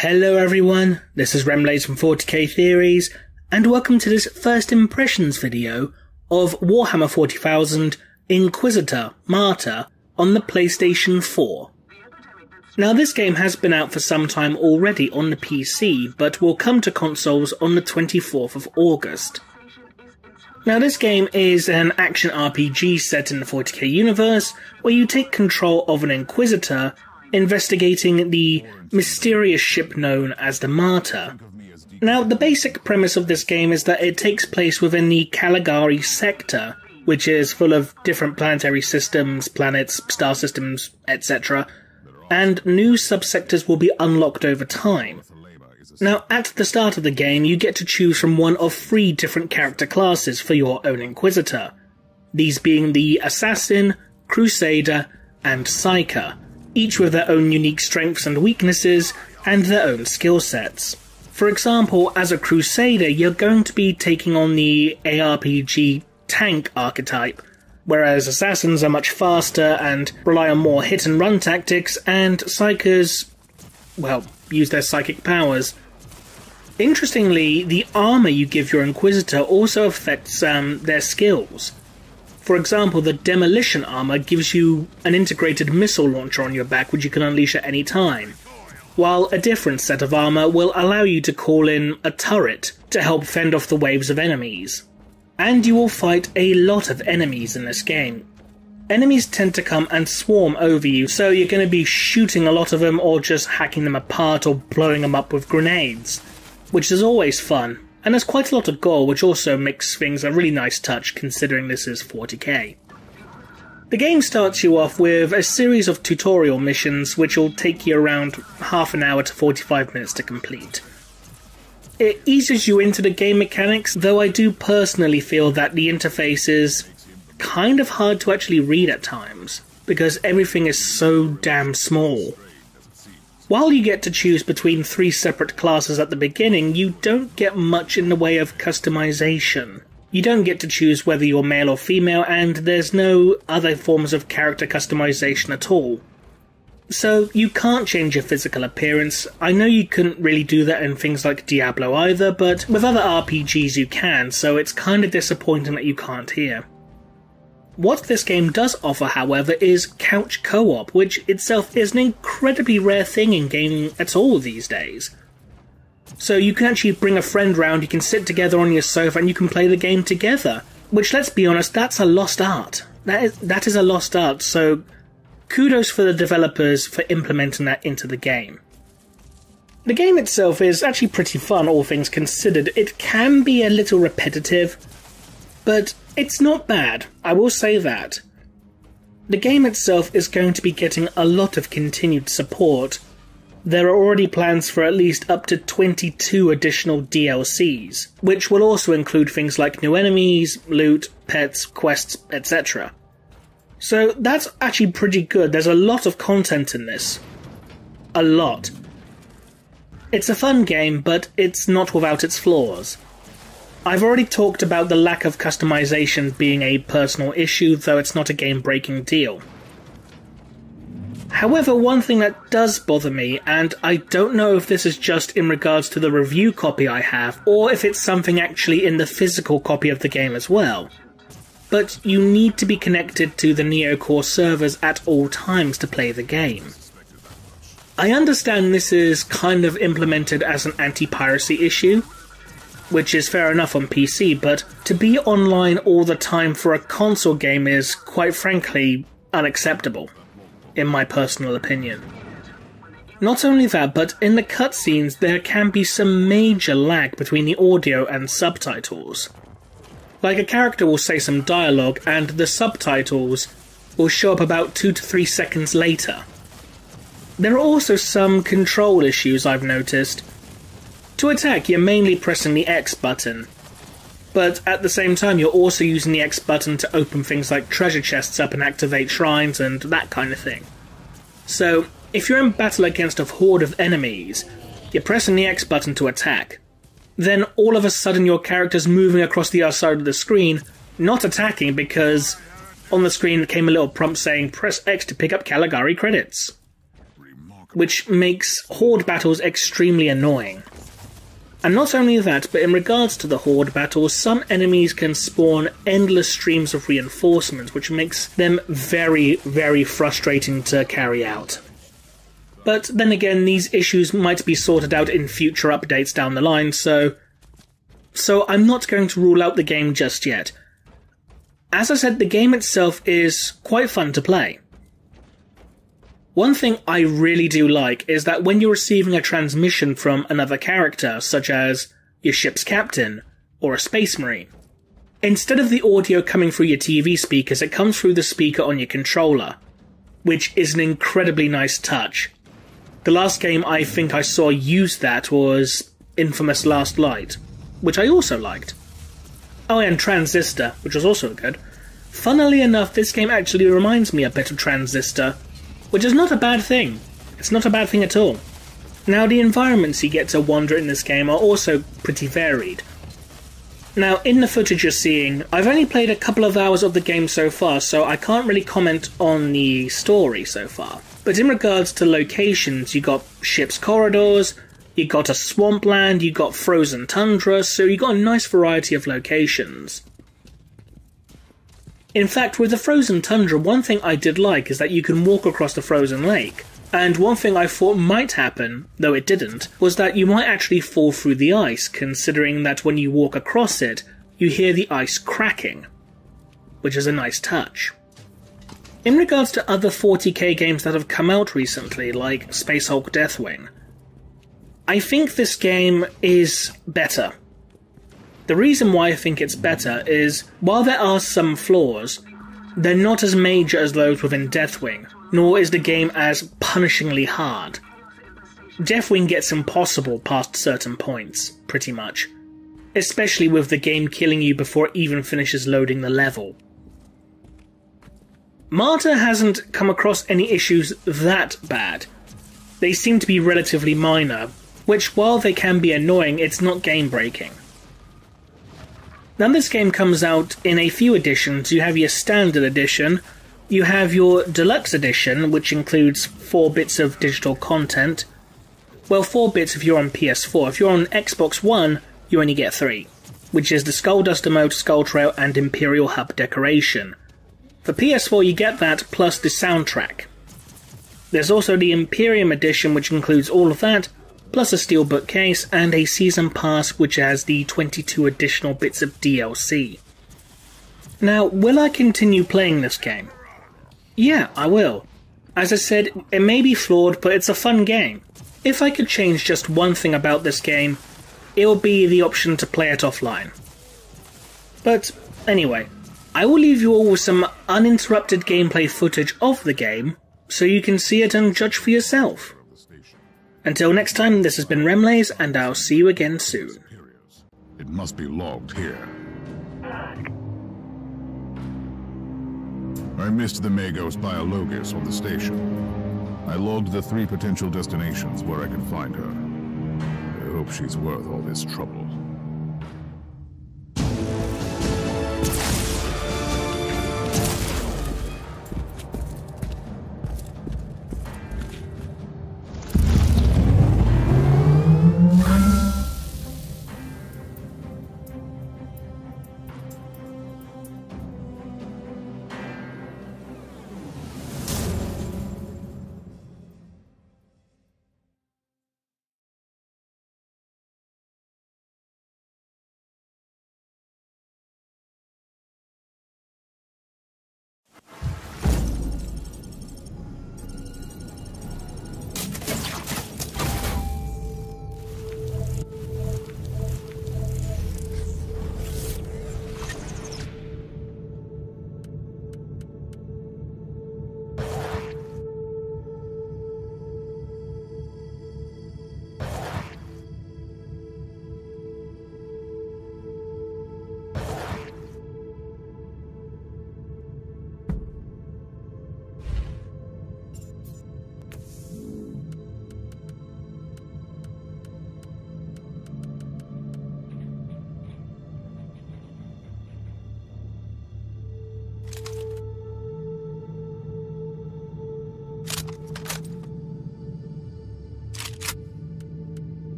Hello everyone, this is Remleiz from 40k Theories, and welcome to this first impressions video of Warhammer 40,000 Inquisitor Martyr on the PlayStation 4. Now this game has been out for some time already on the PC, but will come to consoles on the 24th of August. Now this game is an action RPG set in the 40k universe, where you take control of an Inquisitor investigating the mysterious ship known as the Martyr. Now, the basic premise of this game is that it takes place within the Caligari sector, which is full of different planetary systems, planets, star systems, etc., and new subsectors will be unlocked over time. Now, at the start of the game, you get to choose from one of 3 different character classes for your own Inquisitor, these being the Assassin, Crusader, and Psyker, each with their own unique strengths and weaknesses, and their own skill sets. For example, as a Crusader, you're going to be taking on the ARPG tank archetype, whereas Assassins are much faster and rely on more hit-and-run tactics, and Psykers, well, use their psychic powers. Interestingly, the armor you give your Inquisitor also affects their skills. For example, the Demolition armor gives you an integrated missile launcher on your back which you can unleash at any time, while a different set of armor will allow you to call in a turret to help fend off the waves of enemies. And you will fight a lot of enemies in this game. Enemies tend to come and swarm over you, so you're going to be shooting a lot of them or just hacking them apart or blowing them up with grenades, which is always fun. And there's quite a lot of gore, which also makes things a really nice touch considering this is 40k. The game starts you off with a series of tutorial missions which will take you around half an hour to 45 minutes to complete. It eases you into the game mechanics, though I do personally feel that the interface is kind of hard to actually read at times, because everything is so damn small. While you get to choose between 3 separate classes at the beginning, you don't get much in the way of customization. You don't get to choose whether you're male or female, and there's no other forms of character customization at all. So you can't change your physical appearance. I know you couldn't really do that in things like Diablo either, but with other RPGs you can, so it's kind of disappointing that you can't here. What this game does offer, however, is couch co-op, which itself is an incredibly rare thing in gaming at all these days. So you can actually bring a friend round, you can sit together on your sofa and you can play the game together. Which, let's be honest, that's a lost art. That is a lost art, so kudos for the developers for implementing that into the game. The game itself is actually pretty fun, all things considered. It can be a little repetitive, but it's not bad, I will say that. The game itself is going to be getting a lot of continued support. There are already plans for at least up to 22 additional DLCs, which will also include things like new enemies, loot, pets, quests, etc. So that's actually pretty good. There's a lot of content in this. A lot. It's a fun game, but it's not without its flaws. I've already talked about the lack of customization being a personal issue, though it's not a game-breaking deal. However, one thing that does bother me, and I don't know if this is just in regards to the review copy I have, or if it's something actually in the physical copy of the game as well, but you need to be connected to the Neocore servers at all times to play the game. I understand this is kind of implemented as an anti-piracy issue, which is fair enough on PC, but to be online all the time for a console game is, quite frankly, unacceptable, in my personal opinion. Not only that, but in the cutscenes there can be some major lag between the audio and subtitles. Like a character will say some dialogue and the subtitles will show up about 2 to 3 seconds later. There are also some control issues I've noticed. To attack, you're mainly pressing the X button, but at the same time you're also using the X button to open things like treasure chests up and activate shrines and that kind of thing. So, if you're in battle against a horde of enemies, you're pressing the X button to attack. Then all of a sudden your character's moving across the other side of the screen, not attacking because on the screen came a little prompt saying press X to pick up Caligari credits. which makes horde battles extremely annoying. And not only that, but in regards to the horde battles, some enemies can spawn endless streams of reinforcements, which makes them very, very frustrating to carry out. But then again, these issues might be sorted out in future updates down the line, so I'm not going to rule out the game just yet. As I said, the game itself is quite fun to play. One thing I really do like is that when you're receiving a transmission from another character, such as your ship's captain or a space marine, instead of the audio coming through your TV speakers, it comes through the speaker on your controller, which is an incredibly nice touch. The last game I think I saw use that was Infamous Last Light, which I also liked. Oh, and Transistor, which was also good. Funnily enough, this game actually reminds me a bit of Transistor, which is not a bad thing. It's not a bad thing at all. Now, the environments you get to wander in this game are also pretty varied. Now, in the footage you're seeing, I've only played a couple of hours of the game so far, so I can't really comment on the story so far. But in regards to locations, you got ship's corridors, you got a swampland, you got frozen tundra, so you got a nice variety of locations. In fact, with the frozen tundra, one thing I did like is that you can walk across the frozen lake. And one thing I thought might happen, though it didn't, was that you might actually fall through the ice, considering that when you walk across it, you hear the ice cracking, which is a nice touch. In regards to other 40k games that have come out recently, like Space Hulk Deathwing, I think this game is better. The reason why I think it's better is, while there are some flaws, they're not as major as those within Deathwing, nor is the game as punishingly hard. Deathwing gets impossible past certain points, pretty much, especially with the game killing you before it even finishes loading the level. Martyr hasn't come across any issues that bad. They seem to be relatively minor, which, while they can be annoying, it's not game-breaking. Now, this game comes out in a few editions. You have your standard edition, you have your deluxe edition, which includes 4 bits of digital content. Well, 4 bits if you're on PS4. If you're on Xbox One, you only get 3, which is the Skull Dust emote, Skull Trail, and Imperial Hub decoration. For PS4, you get that plus the soundtrack. There's also the Imperium edition, which includes all of that, plus a steelbook case and a season pass which has the 22 additional bits of DLC. Now, will I continue playing this game? Yeah, I will. As I said, it may be flawed, but it's a fun game. If I could change just one thing about this game, it would be the option to play it offline. But anyway, I will leave you all with some uninterrupted gameplay footage of the game, so you can see it and judge for yourself. Until next time, this has been Remleiz, and I'll see you again soon. It must be logged here. I missed the Magos Biologus on the station. I logged the 3 potential destinations where I can find her. I hope she's worth all this trouble.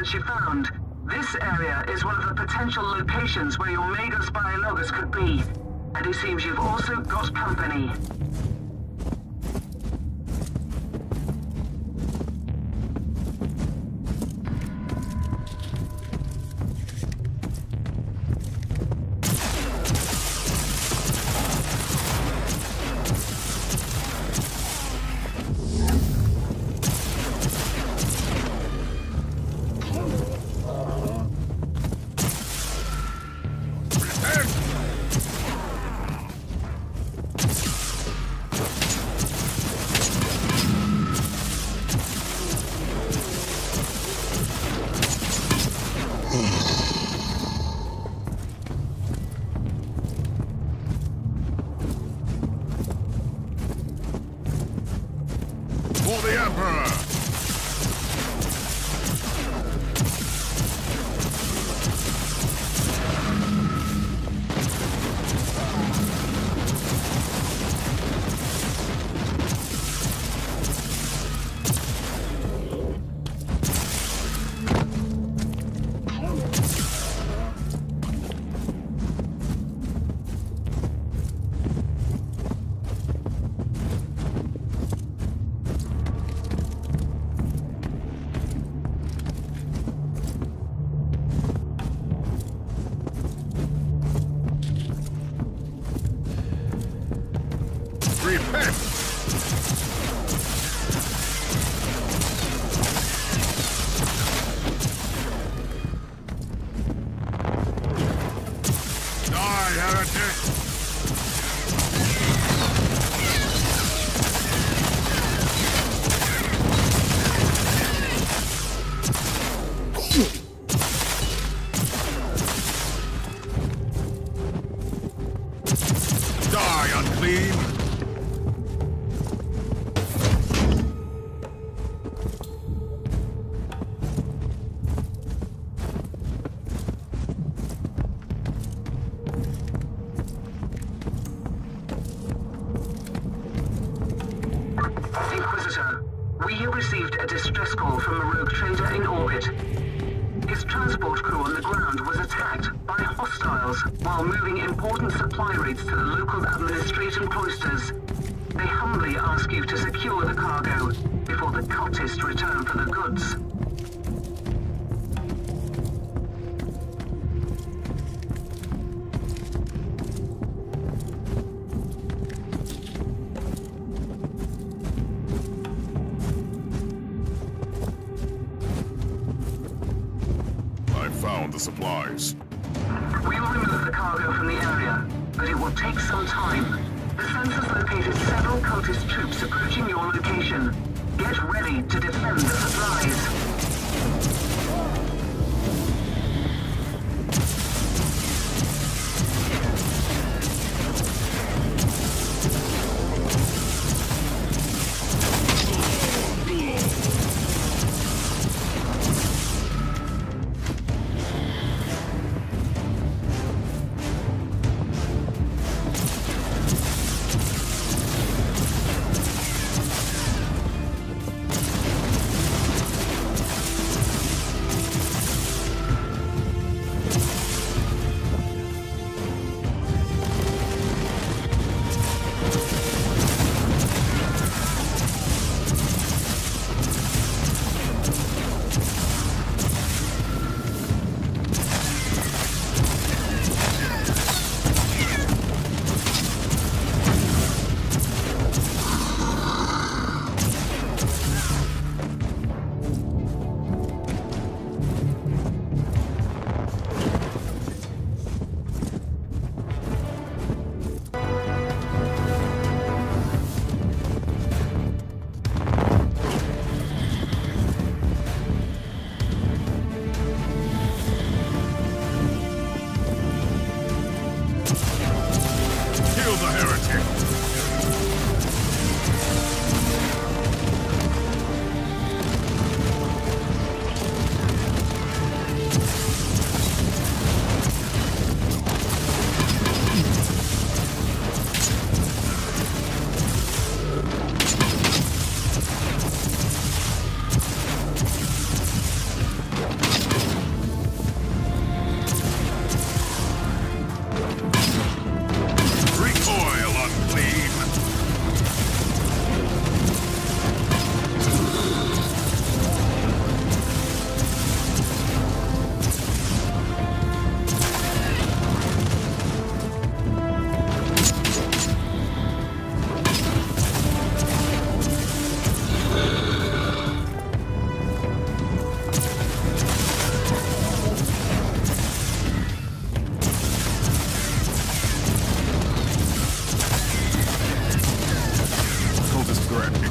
that you found. This area is one of the potential locations where your Magos Biologus could be. And it seems you've also got company. For the Emperor! Repent! Die, heretic! Die, unclean! Inquisitor, we have received a distress call from a rogue trader in orbit. His transport crew on the ground was attacked by hostiles while moving important supply rates to the local administration cloisters. They humbly ask you to secure the cargo before the cultists return for the goods. Found the supplies. We will remove the cargo from the area, but it will take some time. The sensors located several cultist troops approaching your location. Get ready to defend the supplies.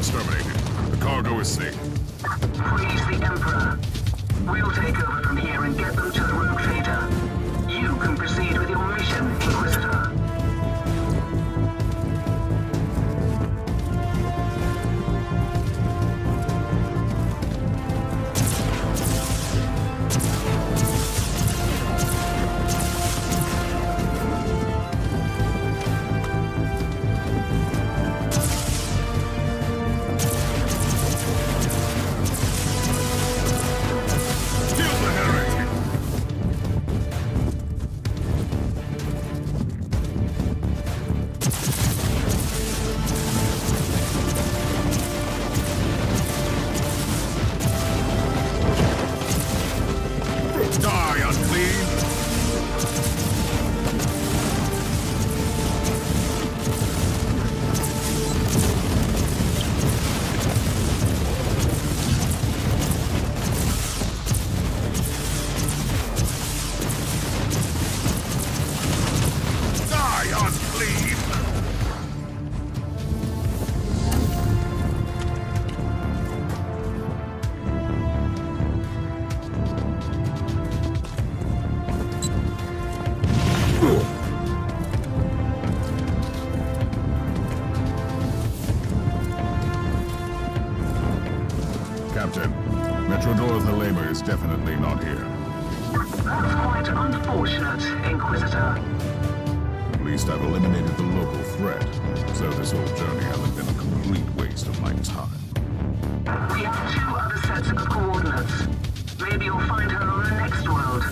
exterminated. The cargo is safe. Praise the Emperor. We'll take over from here and get them to the rogue trader. You can proceed with your mission, Inquisitor. Captain, Metrodor Thelema is definitely not here. That's quite unfortunate, Inquisitor. At least I've eliminated the local threat, so this whole journey hasn't been a complete waste of my time. We have 2 other sets of coordinates. Maybe you'll find her on the next world.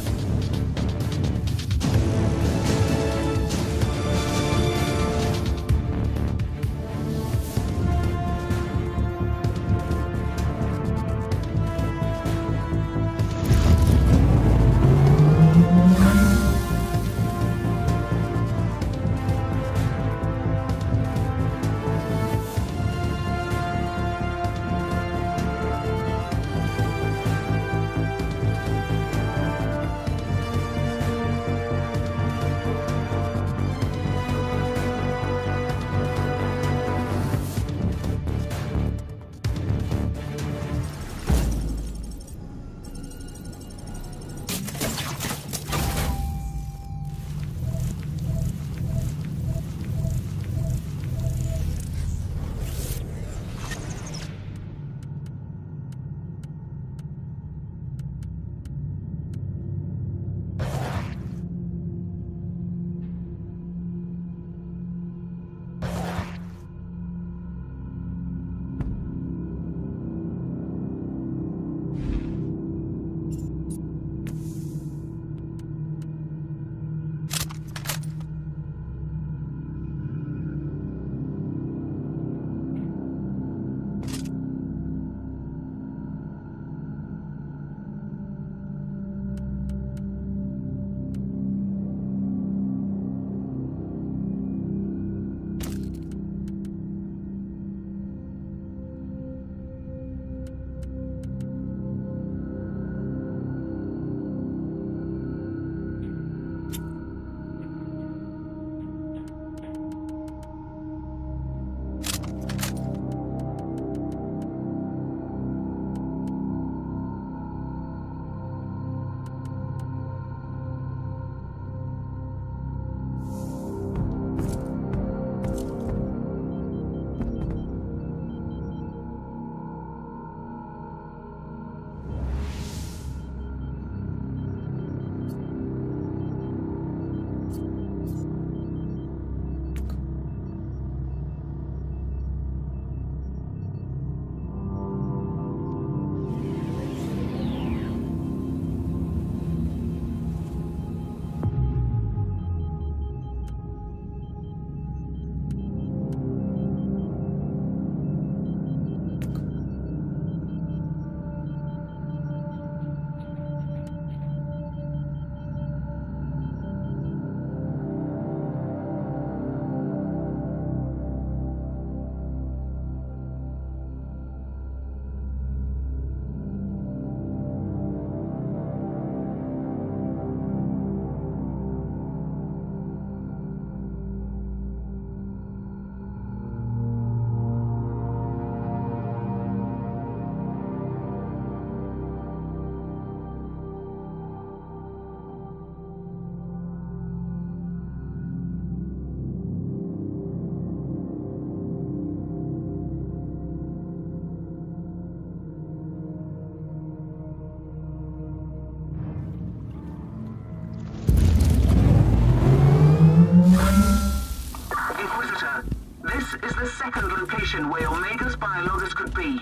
second location where Omega's biologgers could be.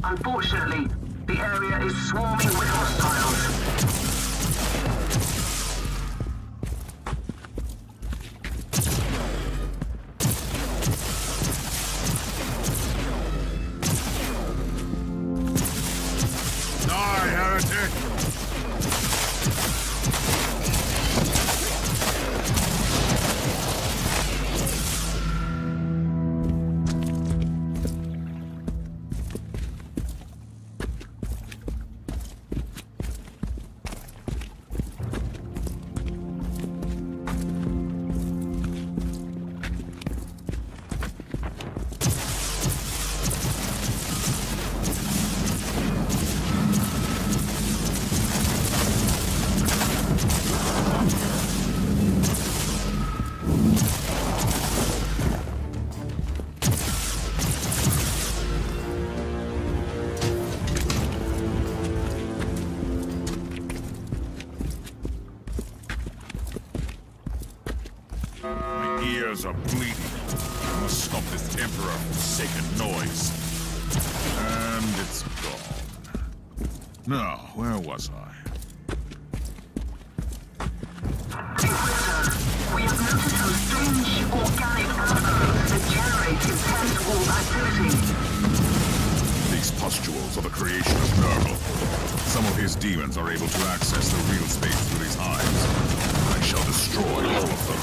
Unfortunately, the area is swarming with hostiles. Are bleeding. I must stop this Emperor-forsaken noise. And it's gone. Now, where was I? Inquisitor, we have noticed some strange organic outgrowths that generate intense wall activity. These pustules are the creation of Nurgle. Some of his demons are able to access the real space through these hives. I shall destroy all of them.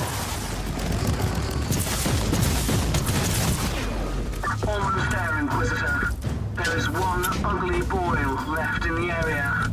Almost there, Inquisitor. There is one ugly boil left in the area.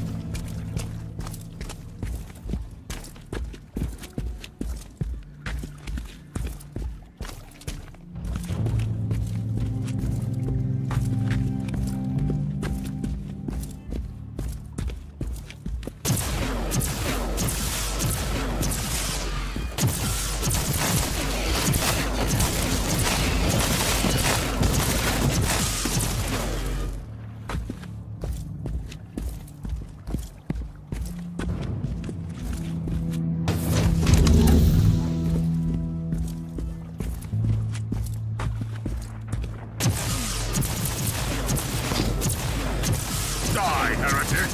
Die, heretic!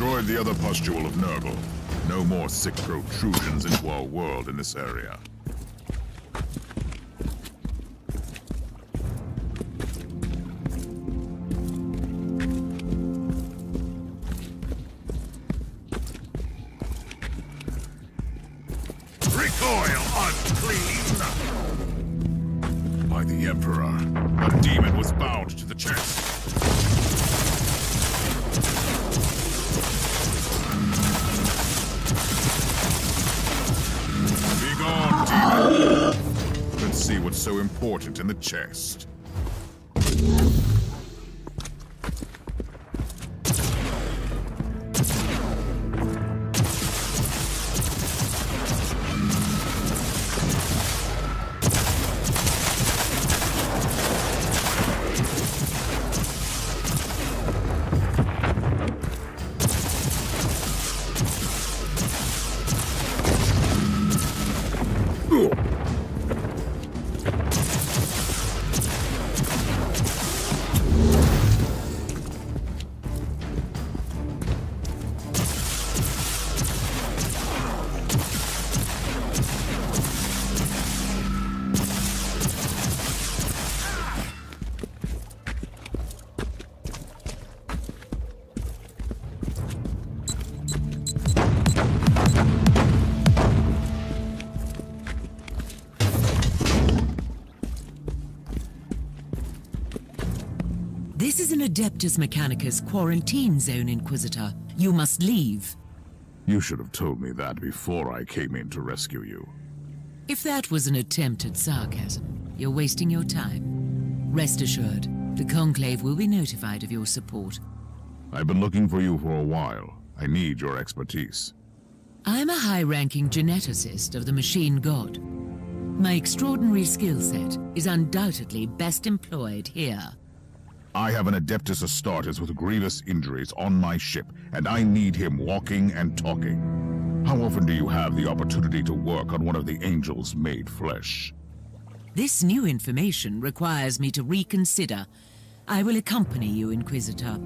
destroyed the other pustule of Nurgle. No more sick protrusions into our world in this area. Recoil, unclean! By the Emperor, a demon was bound to the chest. Begone, demon! Let's see what's so important in the chest. This is an Adeptus Mechanicus quarantine zone, Inquisitor. You must leave. You should have told me that before I came in to rescue you. If that was an attempt at sarcasm, you're wasting your time. Rest assured, the Conclave will be notified of your support. I've been looking for you for a while. I need your expertise. I'm a high-ranking geneticist of the Machine God. My extraordinary skill set is undoubtedly best employed here. I have an Adeptus Astartes with grievous injuries on my ship, and I need him walking and talking. How often do you have the opportunity to work on one of the angels made flesh? This new information requires me to reconsider. I will accompany you, Inquisitor.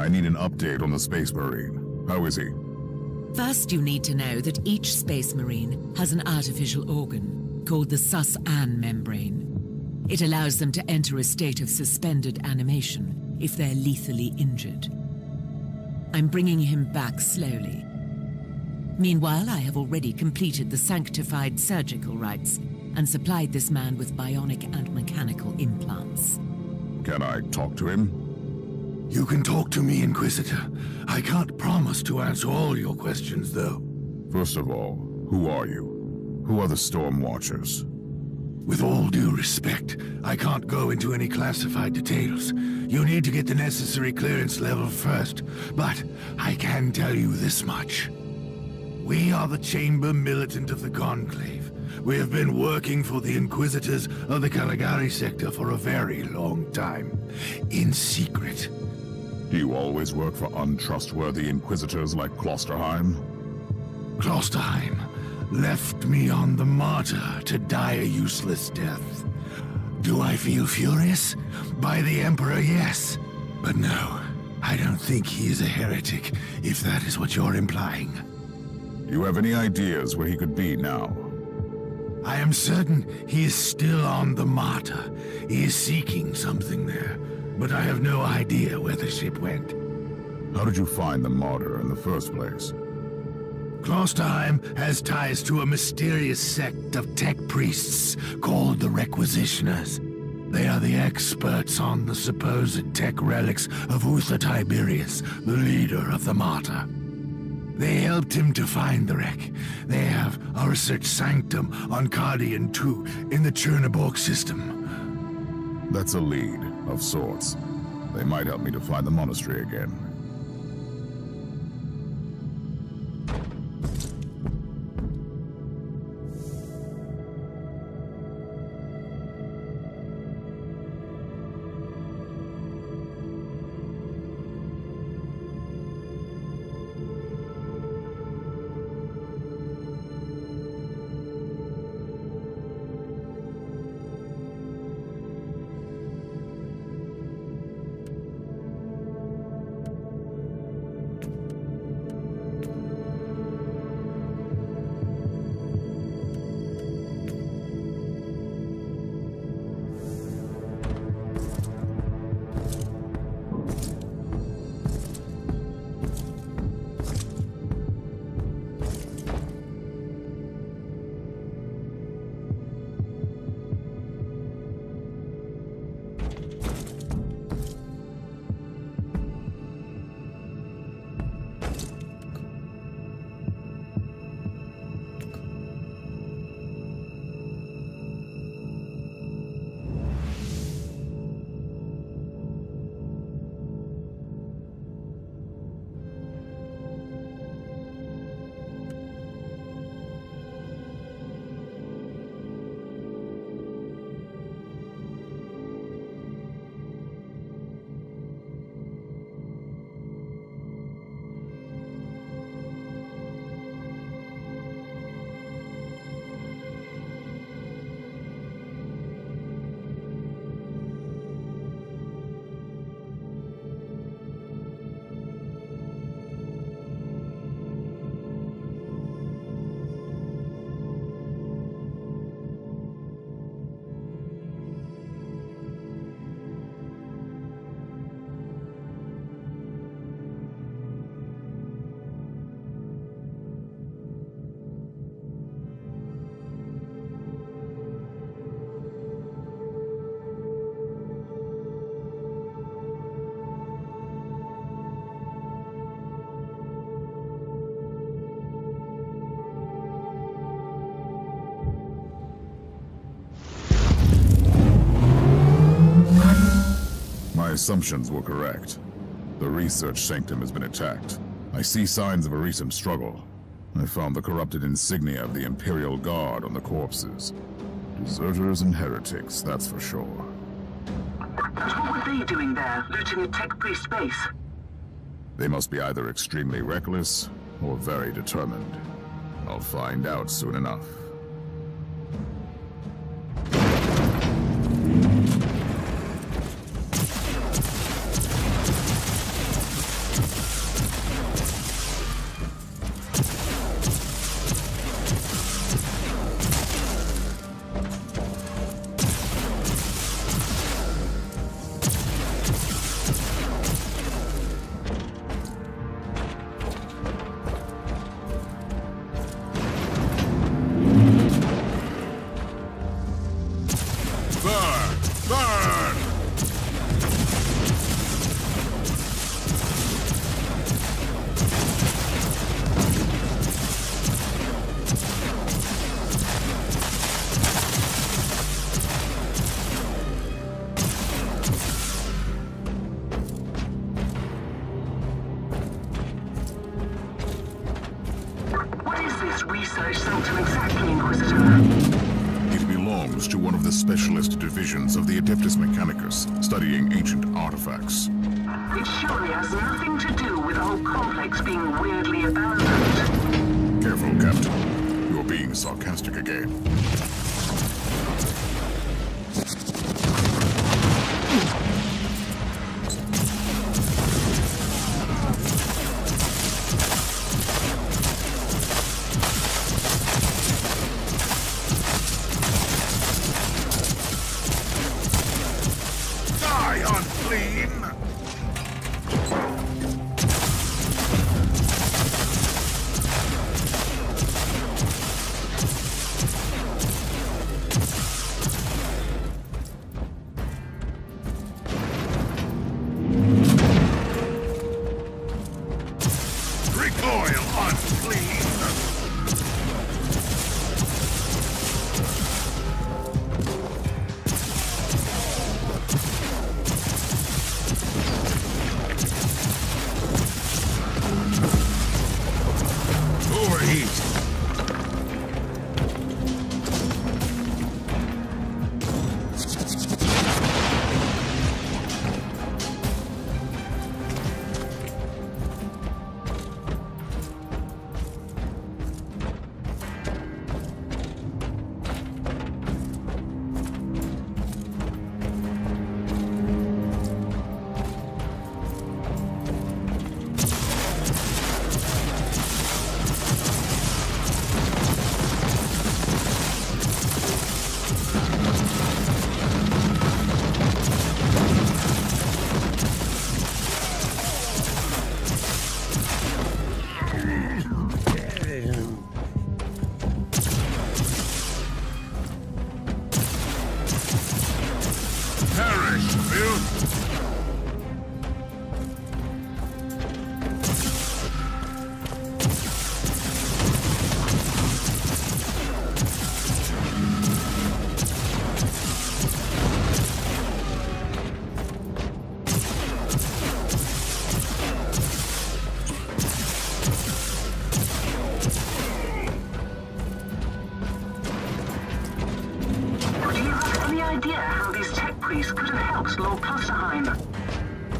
I need an update on the Space Marine. How is he? First, you need to know that each Space Marine has an artificial organ called the sus-an membrane. It allows them to enter a state of suspended animation if they're lethally injured. I'm bringing him back slowly. Meanwhile, I have already completed the sanctified surgical rites and supplied this man with bionic and mechanical implants. Can I talk to him? You can talk to me, Inquisitor. I can't promise to answer all your questions, though. First of all, who are you? Who are the Storm Watchers? With all due respect, I can't go into any classified details. You need to get the necessary clearance level first, but I can tell you this much. We are the Chamber Militant of the Conclave. We have been working for the Inquisitors of the Caligari sector for a very long time, in secret. Do you always work for untrustworthy Inquisitors like Klosterheim? Klosterheim left me on the Martyr to die a useless death. Do I feel furious? By the Emperor, yes. But no, I don't think he is a heretic, if that is what you're implying. Do you have any ideas where he could be now? I am certain he is still on the Martyr. He is seeking something there, but I have no idea where the ship went. How did you find the Martyr in the first place? Klosterheim has ties to a mysterious sect of tech priests called the Requisitioners. They are the experts on the supposed tech relics of Uther Tiberius, the leader of the Martyr. They helped him to find the wreck. They have a research sanctum on Cardian 2 in the Chernobyl system. That's a lead, of sorts. They might help me to find the monastery again. My assumptions were correct. The research sanctum has been attacked. I see signs of a recent struggle. I found the corrupted insignia of the Imperial Guard on the corpses. Deserters and heretics, that's for sure. But what were they doing there, looting a tech priest base? They must be either extremely reckless or very determined. I'll find out soon enough. belongs to one of the specialist divisions of the Adeptus Mechanicus, studying ancient artifacts. It surely has nothing to do with the whole complex being weirdly abandoned. Careful, Captain. You're being sarcastic again.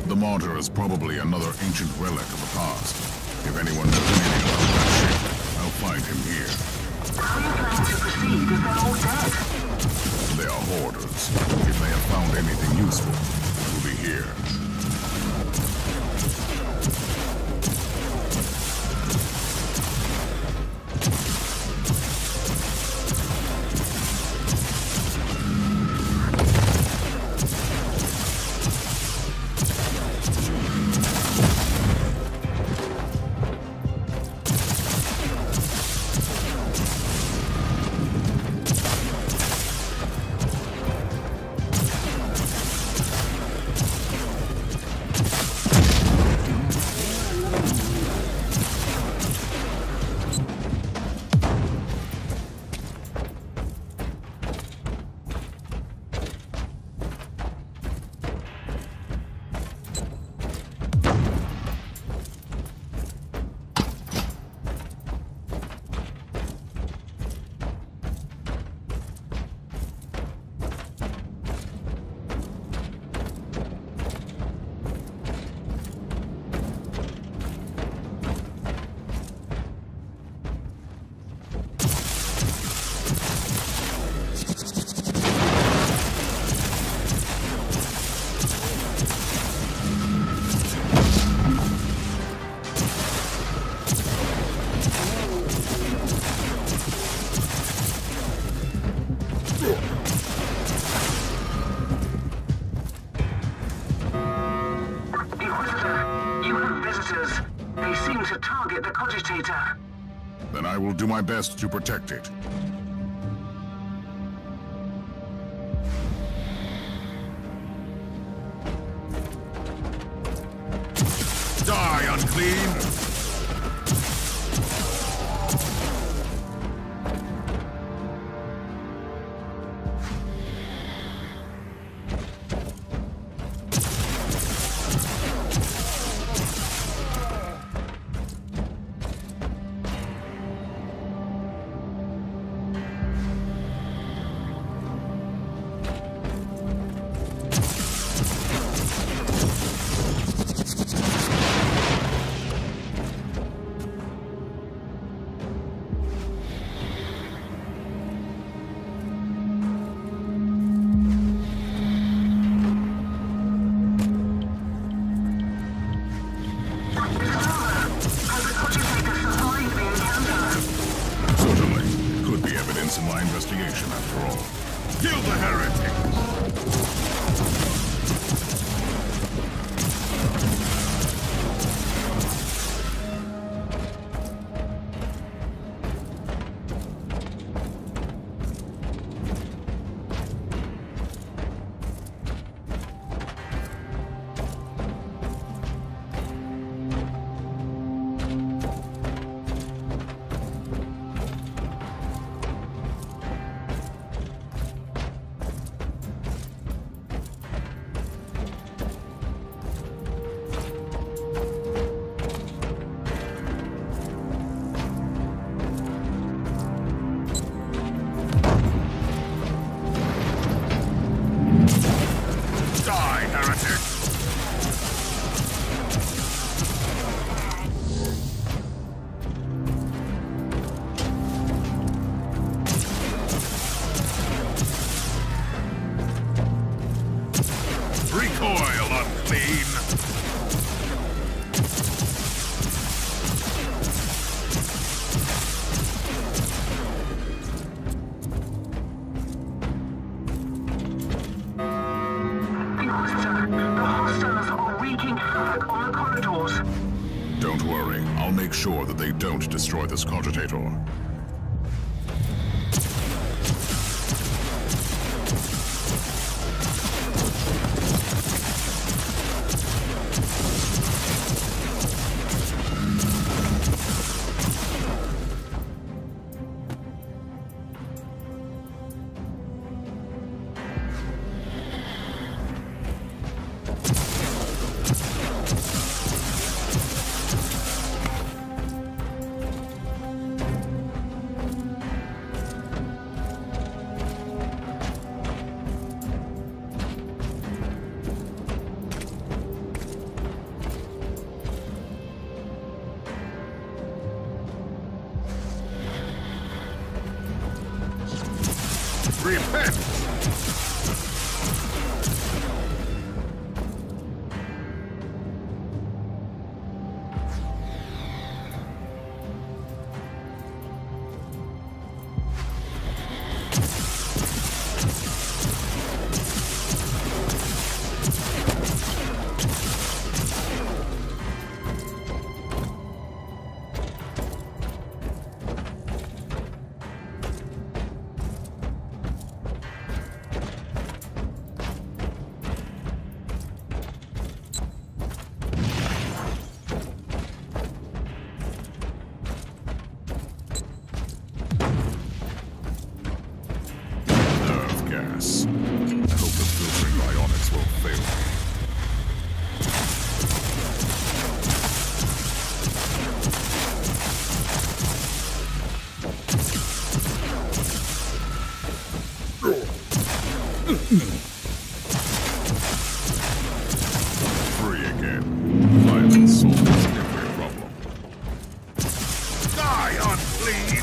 The Martyr is probably another ancient relic of the past. If anyone knows anything about that ship, I'll find him here. How are you planning to proceed if they're all dead? They are hoarders. If they have found anything useful, it will be here. They seem to target the cogitator. Then I will do my best to protect it. Die, unclean! Kill the heretic! Don't worry, I'll make sure that they don't destroy this cogitator. Repent! Free again. Violence solves every problem. Die, unclean!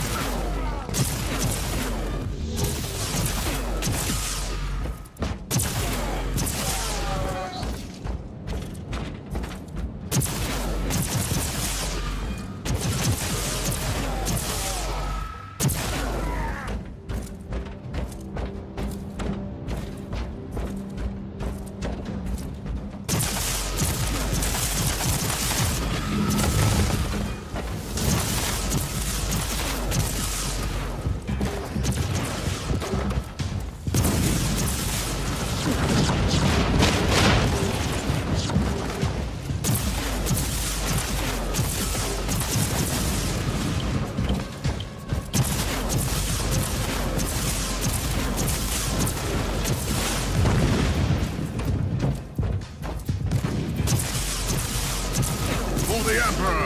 The Emperor!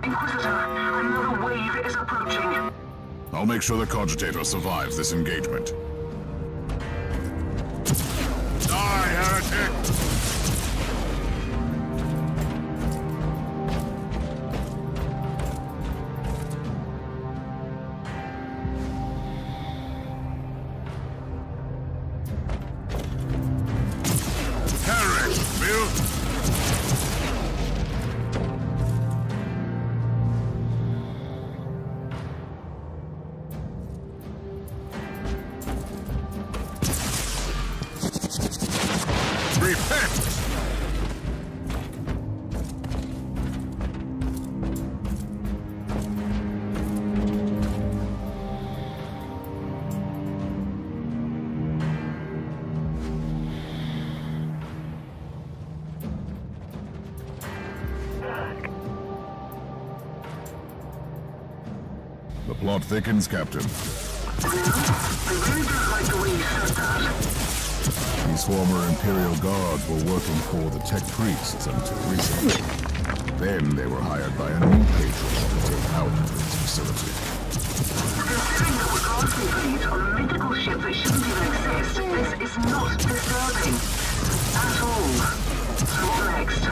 Inquisitor, another wave is approaching. I'll make sure the Cogitator survives this engagement. Die, heretic! The plot thickens, Captain. I really don't like the way you said that. These former Imperial guards were working for the tech priests until recently. Then they were hired by a new patron to take out this facility. Considering that we're asking for these on a mythical ship that shouldn't even exist, this is not disturbing. At all. So what next?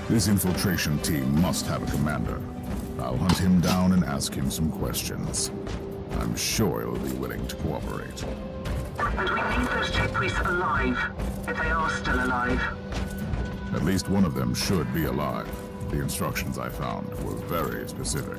This infiltration team must have a commander. I'll hunt him down and ask him some questions. I'm sure he'll be willing to cooperate. And we need those tech priests alive, if they are still alive. At least one of them should be alive. The instructions I found were very specific.